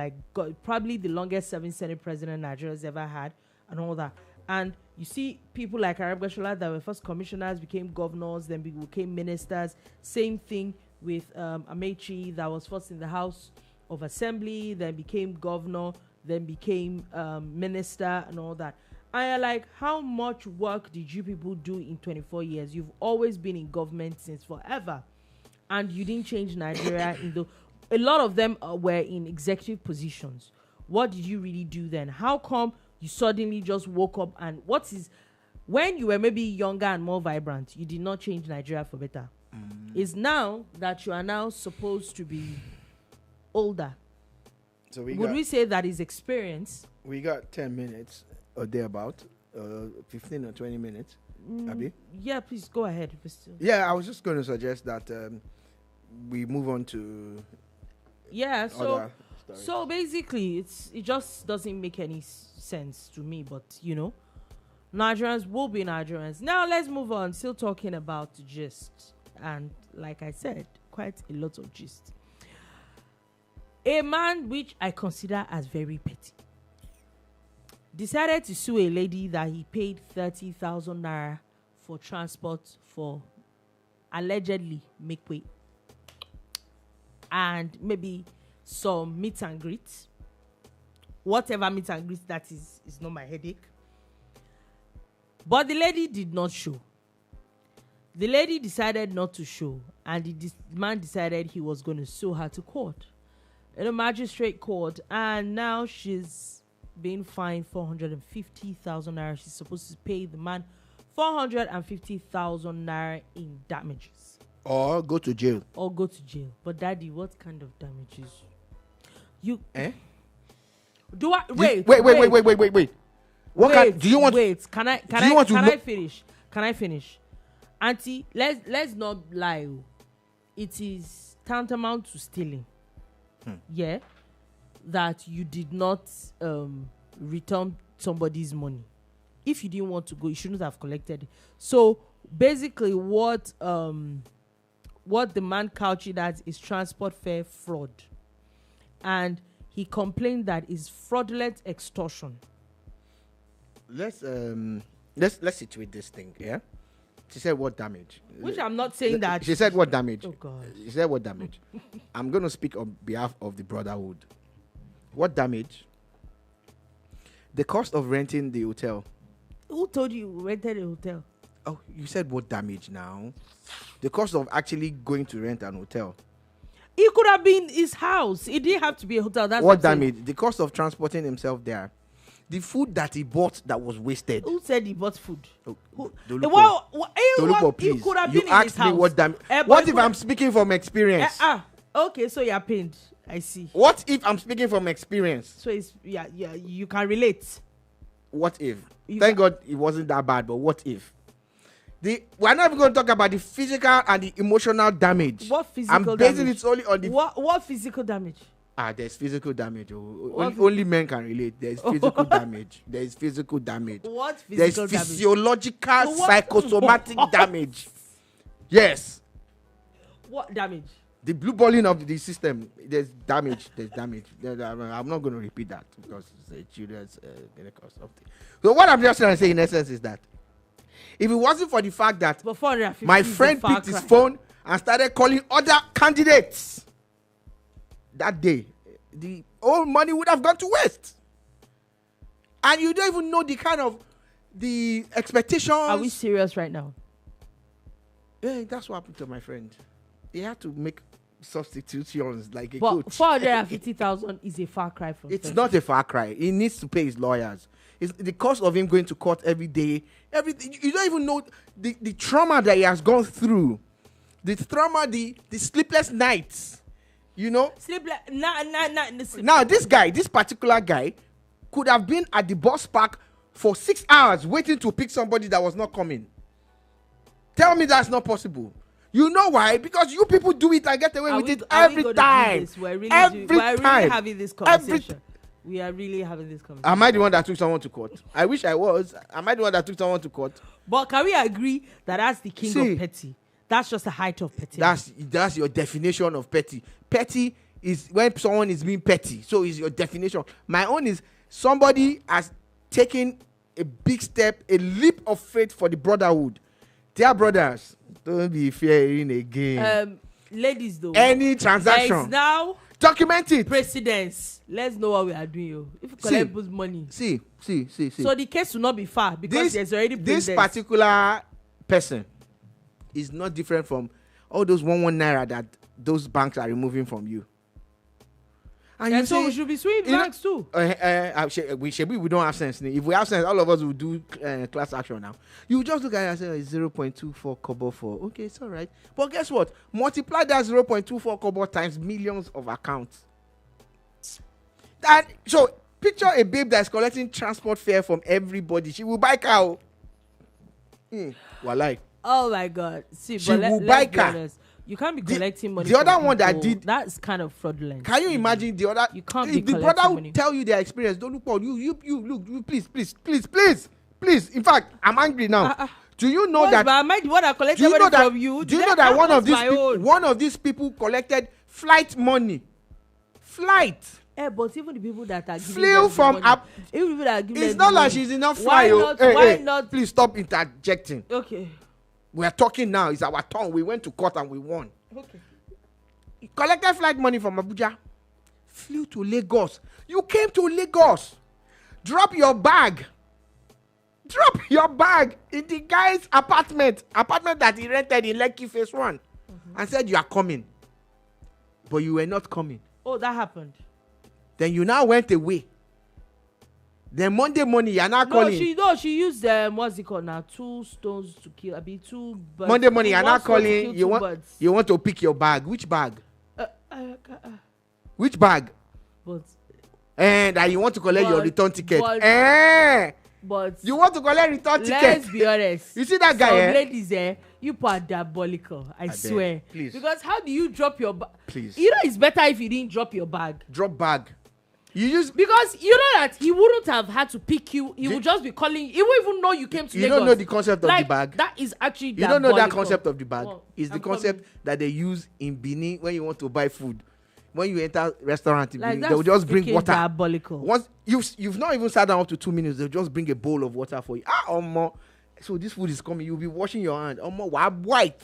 probably the longest serving Senate president Nigeria's ever had, and all that. And you see people like Aregbesola that were first commissioners, became governors, then became ministers. Same thing with Amechi that was first in the House of Assembly, then became governor, then became minister and all that. I am like, how much work did you people do in 24 years? You've always been in government since forever, and you didn't change Nigeria. A lot of them were in executive positions. What did you really do then? How come you suddenly just woke up and when you were maybe younger and more vibrant, you did not change Nigeria for better? It's now that you are now supposed to be older. So we say that is experience? We got 10 minutes or thereabout, 15 or 20 minutes. Abi? Yeah, please go ahead. Yeah, I was just going to suggest that we move on to so basically it just doesn't make any sense to me, but Nigerians will be Nigerians. Now let's move on, still talking about gist, and like I said, quite a lot of gist. A man which I consider as very petty decided to sue a lady that he paid 30,000 naira for transport for allegedly make way and maybe some meet and greet. Whatever meet and greet that is not my headache. But the lady did not show. The lady decided not to show, and the man decided he was going to sue her to court, in a magistrate court, and now she's being fined 450,000 naira. She's supposed to pay the man 450,000 naira in damages. Or go to jail. But daddy, what kind of damages? You Do I wait? What wait, can, do you want? Wait, can I finish? Can I finish? Auntie, let's not lie. It is tantamount to stealing. Yeah, that you did not return somebody's money. If you didn't want to go, you shouldn't have collected it. So basically, what the man couched it as is transport fare fraud, and he complained that is fraudulent extortion. Let's situate this thing. Yeah, she said what damage? Which I'm not saying that. She said what damage? Oh God. She said what damage? I'm going to speak on behalf of the brotherhood. What damage? The cost of renting the hotel. Who told you rented a hotel? Oh, you said what damage now? The cost of actually going to rent an hotel. It could have been his house. It didn't have to be a hotel. That's what damage? The cost of transporting himself there. The food that he bought that was wasted. Who said he bought food? Dolupo, please. Could have you been in asked his me house. what damage. What if I'm speaking from experience? Okay, so you're pained. I see. What if I'm speaking from experience? So it's yeah, you can relate. What if? Thank God it wasn't that bad, but what if? We're not even going to talk about the physical and the emotional damage. What physical damage? I'm basing it solely on the... What physical damage? There's physical damage. Only men can relate. There's physical damage. There's physical damage. What physical damage? There's physiological, psychosomatic damage. Yes. What damage? The blue balling of the system. There's damage. I'm not going to repeat that because it's a children's something. So what I'm just trying to say in essence is that if it wasn't for the fact that my friend picked his phone and started calling other candidates that day, the whole money would have gone to waste. And you don't even know the kind of the expectations. Are we serious right now? Yeah, that's what happened to my friend. He had to make substitutions like a but coach. 450,000 is a far cry from. It's not a far cry. He needs to pay his lawyers. It's the cost of him going to court every day. Everything. You don't even know the trauma that he has gone through. The trauma, the sleepless nights. You know? Now, this particular guy, could have been at the bus park for 6 hours waiting to pick somebody that was not coming. Tell me that's not possible. You know why? Because you people do it and get away with it every time. We're really having this conversation. We are really having this conversation. Am I the one that took someone to court? I wish I was. Am I the one that took someone to court? But can we agree that that's the king of petty? That's just the height of petty. That's your definition of petty. Petty is when someone is being petty. So is your definition. My own is somebody has taken a big step, a leap of faith for the brotherhood. Dear brothers, don't be fearing again. Ladies, though, any transaction now document it. Precedence. Let's know what we are doing. If you collect people's money, see. So the case will not be far because there's already this particular person is not different from all those 1 naira that those banks are removing from you. And so we should be suing banks too. We don't have sense. If we have sense, all of us will do class action now. You just look at it and say it's 0.24 kobo for. Okay, it's all right. But guess what? Multiply that 0.24 kobo times millions of accounts. So picture a babe that's collecting transport fare from everybody. She will buy cow. Walai. Oh my God! See, she will buy car. You can't be collecting money. The other one that did that's kind of fraudulent. Can you imagine the other? You can't be the collecting brother money. will tell you their experience. Don't look for you look. You please. In fact, I'm angry now. Do you know that? But am I the one that collected money from you? Do you know that one of these people collected flight money Flight. But even the people that are giving Flew them from the money, up. even people that are giving It's them not the like money, she's enough why fly. not? Hey, Why hey, not? please stop interjecting. Okay. We are talking now. It's our turn. We went to court and we won. Okay. He collected flight money from Abuja. Flew to Lagos. You came to Lagos. Drop your bag. Drop your bag in the guy's apartment that he rented in Lekki Phase 1, and said you are coming, but you were not coming. Oh, that happened. Then you now went away. Then Monday morning you are now calling. She used what's it called now? 2 stones to kill. I mean 2 birds. Monday morning you are now One stone to calling. kill You 2 want birds. you want to pick your bag. Which bag? Which bag? But And that you want to collect your But- return ticket. but You want to collect return ticket. let's be honest. You see that guy, Some ladies, you are diabolical. I beg, swear. please. Because how do you drop your bag? Please. You know it's better if you didn't drop your bag. Drop bag. You use. Because you know that he wouldn't have had to pick you. He Do- would just be calling. He won't even know you came to You Lagos. don't know the concept of Like, the bag. That is actually You don't know that diabolical. concept of the bag. Oh, It's the I'm concept coming. that they use in Benin when you want to buy food. When you enter restaurant in Like, Benin, that's they will just bring freaking water. diabolical. Once you've not even sat down up to 2 minutes, they'll just bring a bowl of water for you. So this food is coming. You'll be washing your hand. White.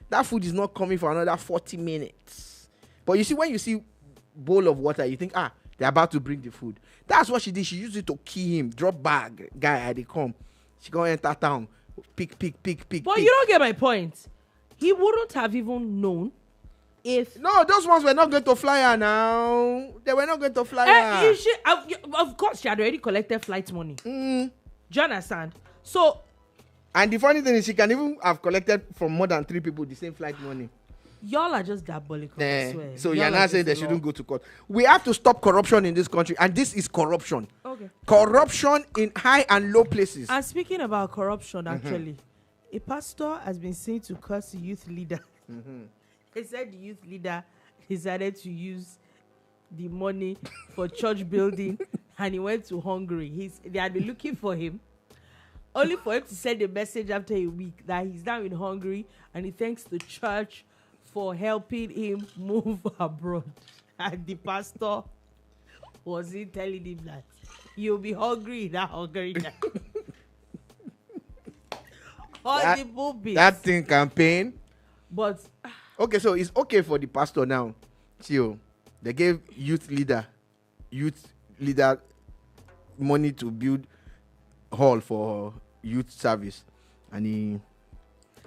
That food is not coming for another 40 minutes. But you see, when you see bowl of water, you think, they're about to bring the food. That's what she did. She used it to key him. Drop bag. Guy, they come. She gonna enter town. Pick. But you don't get my point. He wouldn't have even known if. No, those ones were not going to fly her now. They were not going to fly her. Of course, she had already collected flight money. Do you understand? So, And the funny thing is, she can even have collected from more than 3 people the same flight money. y'all are just diabolical. I swear. So Y'all you're are not saying just they law. shouldn't go to court. We have to stop corruption in this country, and this is corruption. Okay. Corruption in high and low places. And speaking about corruption, actually, a pastor has been seen to curse a youth leader. He said the youth leader decided to use the money for church building, and he went to Hungary. They had been looking for him, only for him to send a message after a week that he's now in Hungary, and he thanks the church for helping him move abroad. And the pastor was he telling him that you'll be hungry in that Hungary now. Horrible bits. That thing campaign. But Okay, so it's okay for the pastor now. See, they gave youth leader money to build hall for youth service, and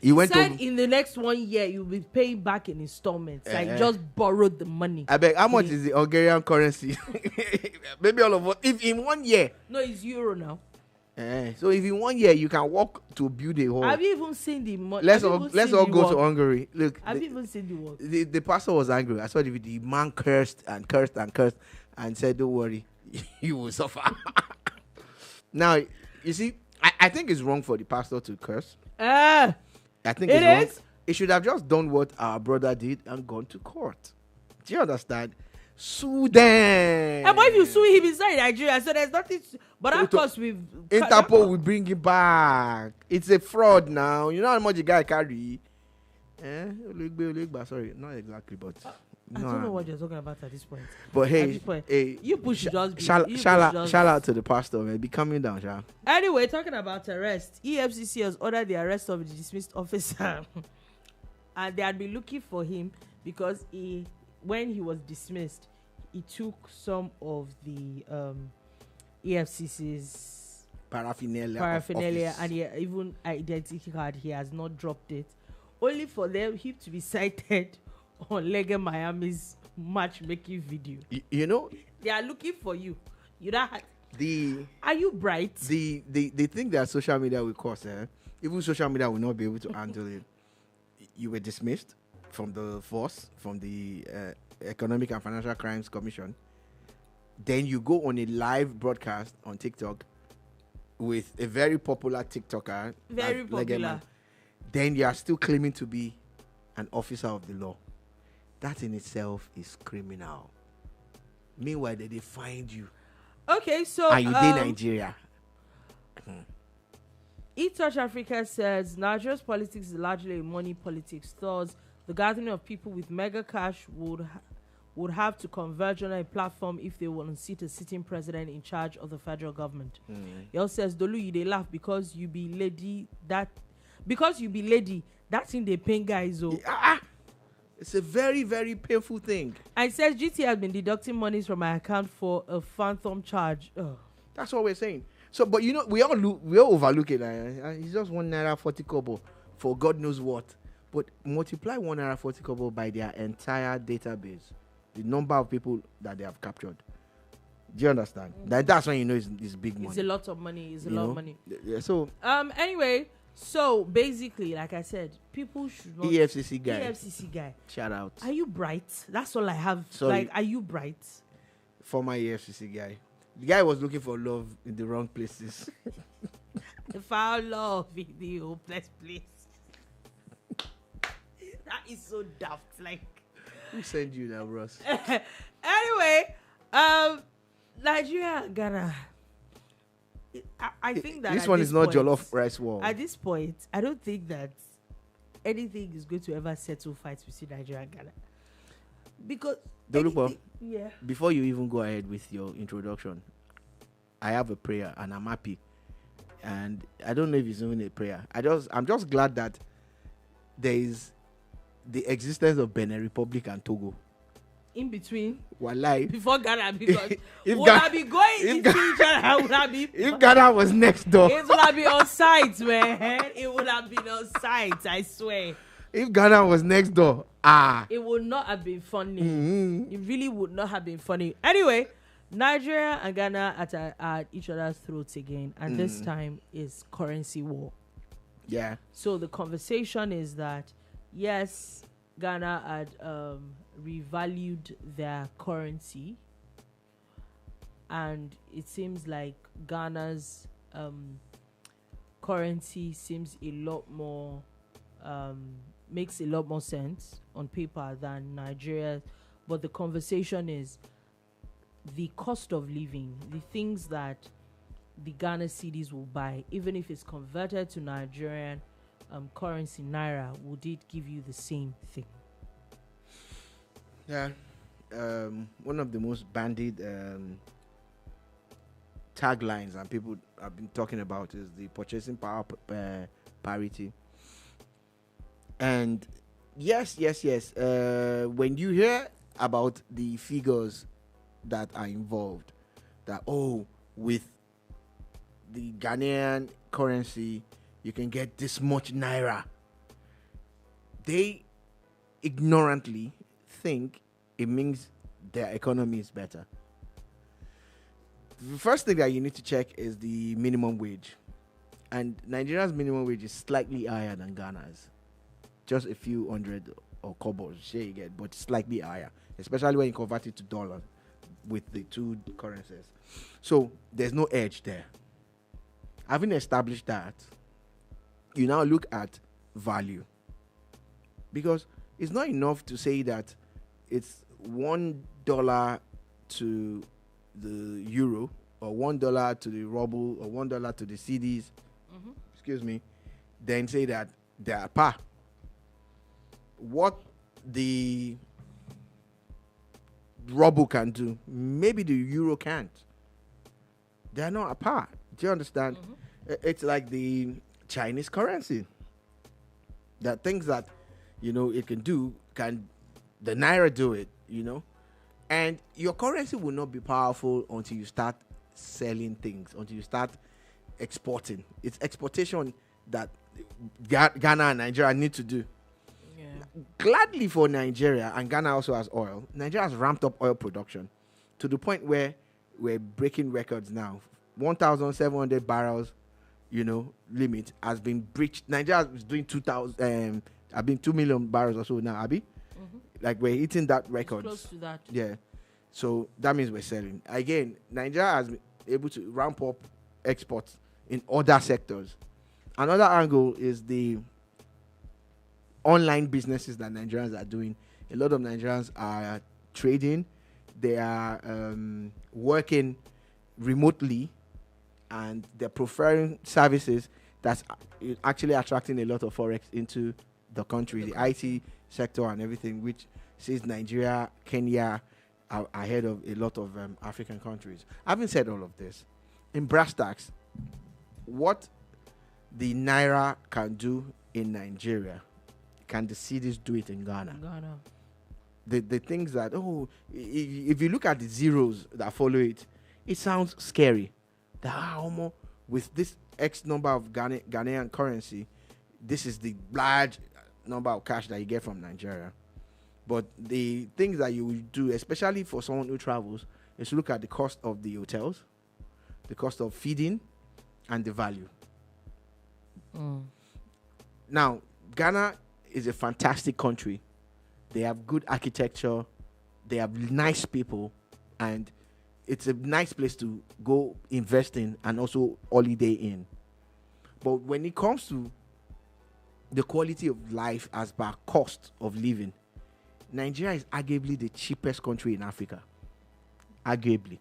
he went said to. in the next 1 year you'll be paying back in installments. Like just borrowed the money. I beg, how much is the Hungarian currency? Maybe all of us. If in 1 year, No, it's euro now. so if in 1 year you can work to build a hall, Have you even seen the money? let's all go to Hungary. Look, Have you even seen the work? the pastor was angry. I saw the video. The man cursed and said, "Don't worry, you will suffer." Now, you see, I think it's wrong for the pastor to curse. I think It it's wrong. is? He should have just done what our brother did and gone to court. Do you understand? Sue them. But if you sue him inside Nigeria, so there's nothing. But of course, we've Interpol will bring it back. It's a fraud now. You know how much the guy carry? Sorry, not exactly, but I don't know what you're talking about at this point. But At hey, this point, hey, you push just. shout out to the pastor, man. Be coming down, Sha. Anyway, talking about arrest, EFCC has ordered the arrest of the dismissed officer, and they had been looking for him because when he was dismissed, he took some of the EFCC's paraphernalia, and he even identity card. He has not dropped it, only for him to be cited on Lege Miami's matchmaking video. You know, They are looking for you. You don't have. the Are you bright? they think that social media will cause, even social media will not be able to handle it. You were dismissed from the force, from the Economic and Financial Crimes Commission. Then you go on a live broadcast on TikTok with a very popular TikToker. Very like Lege popular. Man. Then you are still claiming to be an officer of the law. That in itself is criminal. Meanwhile, they find you. Okay, so And you did Nigeria. eTouch Africa says Nigeria's politics is largely a money politics. Thus, the gathering of people with mega cash would have to converge on a platform if they want to seat a sitting president in charge of the federal government. He also says, Dolu, you they laugh because you be lady, that thing they pain guys. It's a very, very painful thing. And it says GT has been deducting monies from my account for a phantom charge. That's what we're saying. So, but you know, we all overlook it. It's just 1 naira 40 kobo for God knows what. But multiply 1 naira 40 kobo by their entire database, the number of people that they have captured. Do you understand? That's when you know it's big money. It's a lot of money. It's a lot of money. Yeah, so anyway, so basically, like I said, people should not. EFCC guy. Shout out. Are you bright? That's all I have. Sorry. Like, are you bright? Former EFCC guy. The guy was looking for love in the wrong places. Found love in the hopeless place. That is so daft. Like, who sent you that, Ross? Anyway, Nigeria and Ghana. I think that this one is not jollof rice war. At this point, I don't think that anything is going to ever settle fights between Nigeria and Ghana. Because Dolupo, yeah. Before you even go ahead with your introduction, I have a prayer and I'm happy. And I don't know if it's even a prayer. I'm just glad that there is the existence of Benin Republic and Togo in between. Wallahi. Before Ghana, because if would I be going into each other? Would I be? If Ghana was next door, it would have been on site, man. It would have been on site. I swear. If Ghana was next door, it would not have been funny. Mm-hmm. It really would not have been funny. Anyway, Nigeria and Ghana at each other's throats again, and this time is currency war. Yeah. So the conversation is that yes, Ghana had revalued their currency, and it seems like Ghana's currency seems a lot more makes a lot more sense on paper than Nigeria. But the conversation is the cost of living, the things that the Ghana cedis will buy, even if it's converted to Nigerian currency, naira, would it give you the same thing? Yeah. One of the most bandied taglines and people have been talking about is the purchasing power parity. And yes. When you hear about the figures that are involved, that with the Ghanaian currency you can get this much naira, they ignorantly think it means their economy is better. The first thing that you need to check is the minimum wage, and Nigeria's minimum wage is slightly higher than Ghana's, just a few hundred or kobos, you get, but slightly higher, especially when you convert it to dollar with the two currencies. So there's no edge there. Having established that, you now look at value, because it's not enough to say that it's $1 to the euro, or $1 to the ruble, or $1 to the cedis. Excuse me. Then say that they are par. What the ruble can do, maybe the euro can't. They are not a par. Do you understand? It's like the Chinese currency. There are things that, it can do. Can the naira do it? And your currency will not be powerful until you start selling things, until you start exporting. It's exportation that Ghana and Nigeria need to do. Gladly for Nigeria, and Ghana also has oil. Nigeria has ramped up oil production to the point where we're breaking records now. 1,700 barrels, limit has been breached. Nigeria is doing 2,000. 2 million barrels or so now, Abby. Like we're hitting that record. Close to that. Yeah. So that means we're selling. Again, Nigeria has been able to ramp up exports in other sectors. Another angle is the online businesses that Nigerians are doing. A lot of Nigerians are trading. They are working remotely, and they're preferring services that's actually attracting a lot of forex into the country, the IT sector and everything, which says Nigeria, Kenya are ahead of a lot of African countries. Having said all of this, in brass tacks, what the Naira can do in Nigeria, can the cedis do it in Ghana? The things that, if you look at the zeros that follow it, it sounds scary. That with this X number of Ghanaian currency, this is the large number of cash that you get from Nigeria. But the things that you will do, especially for someone who travels, is to look at the cost of the hotels, the cost of feeding, and the value. Now, Ghana is a fantastic country. They have good architecture, they have nice people, and it's a nice place to go invest in and also holiday in. But when it comes to the quality of life as per cost of living, Nigeria is arguably the cheapest country in Africa. Arguably.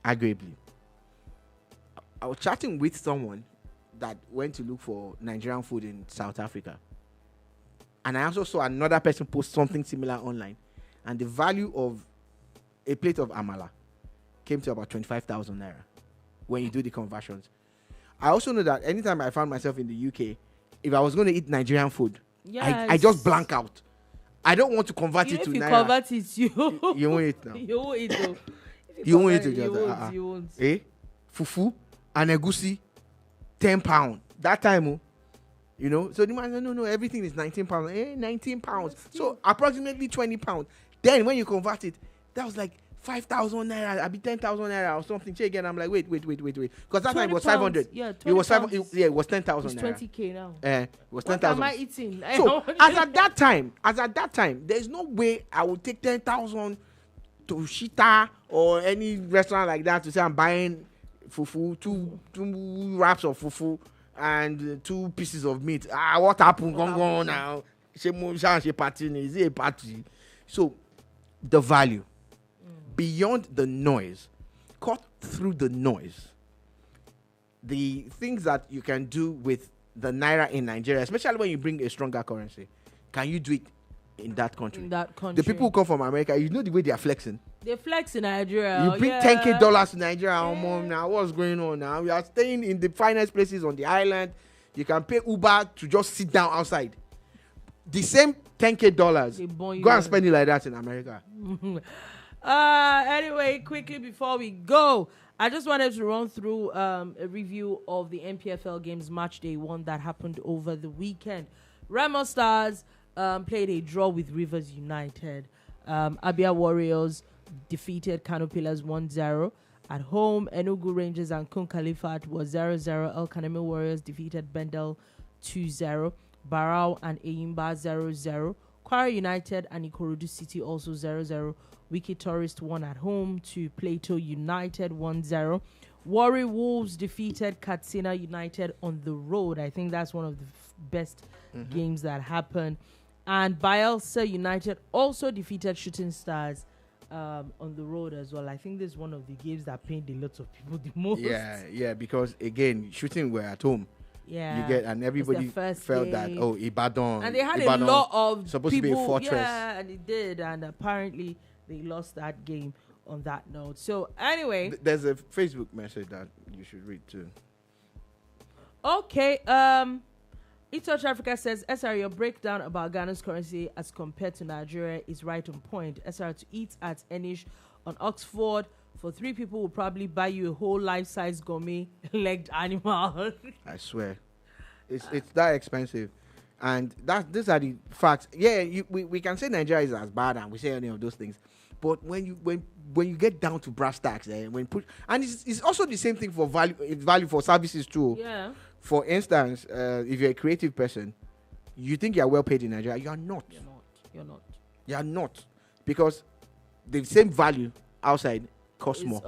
I was chatting with someone that went to look for Nigerian food in South Africa. And I also saw another person post something similar online. And the value of a plate of amala came to about 25,000 naira when you do the conversions. I also know that anytime I found myself in the UK, if I was going to eat Nigerian food, I just blank out. I don't want to convert it to naira. If you convert it, you won't eat now. You won't eat though. You won't eat it. You won't. Fufu and egusi, £10. That time, so the man said, no, everything is £19. 19 pounds. So approximately £20. Then when you convert it, that was like 5,000 naira. I'll be 10,000 naira or something. Say again, I'm like, wait. Because that time it was 500. Yeah, it was 10,000 naira. It's 20K now. It was 10,000. What am I eating? So as at that time, there's no way I would take 10,000 to Shita or any restaurant like that to say I'm buying fufu, two wraps of fufu and 2 pieces of meat. What happened? Go on now. Is it a party? So the value beyond the noise, cut through the noise, the things that you can do with the naira in Nigeria, especially when you bring a stronger currency, can you do it in that country? The people who come from America, you know the way they are flexing. They flex in Nigeria. You bring $10K to Nigeria. Now what's going on now? You are staying in the finest places on the island. You can pay Uber to just sit down outside. The same $10K, go and spend it like that in America. Anyway, quickly before we go, I just wanted to run through a review of the NPFL games match day 1 that happened over the weekend. Remo Stars played a draw with Rivers United. Abia Warriors defeated Kano Pillars 1-0. At home, Enugu Rangers and Kun Khalifat was 0-0. El Kaneme Warriors defeated Bendel 2-0. Barao and Eyimba 0-0. Kwara United and Ikorodu City also 0-0. Wiki Tourist won at home to Plateau United 1-0. Warri Wolves defeated Katsina United on the road. I think that's one of the best games that happened. And Bielsa United also defeated Shooting Stars on the road as well. I think this is one of the games that pained a lot of people the most. Yeah, because again, Shooting were at home. Yeah, you get, and everybody felt game. That Ibadan, and they had a lot of supposed people, to be a fortress. Yeah, and it did, and apparently they lost that game on that note. So anyway, there's a Facebook message that you should read too. Okay, eTouch Africa says, SR, your breakdown about Ghana's currency as compared to Nigeria is right on point. SR, to eat at Enish on Oxford for 3 people will probably buy you a whole life-size gourmet legged animal. I swear. It's that expensive. And these are the facts. Yeah, we can say Nigeria is as bad and we say any of those things. But when you get down to brass tacks, and it's also the same thing for value for services too. Yeah. For instance, if you're a creative person, you think you're well paid in Nigeria, you are not. You are not. Because the same value outside costs more.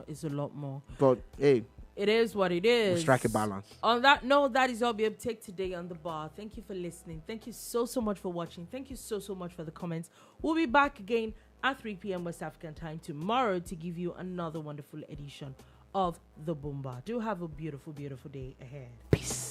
It's a lot more. But hey, it is what it is. We'll strike a balance. On that note, that is all we have take today on The Bar. Thank you for listening. Thank you so much for watching. Thank you so much for the comments. We'll be back again at 3 p.m. West African time tomorrow to give you another wonderful edition of The Boomba. Do have a beautiful, beautiful day ahead. Peace.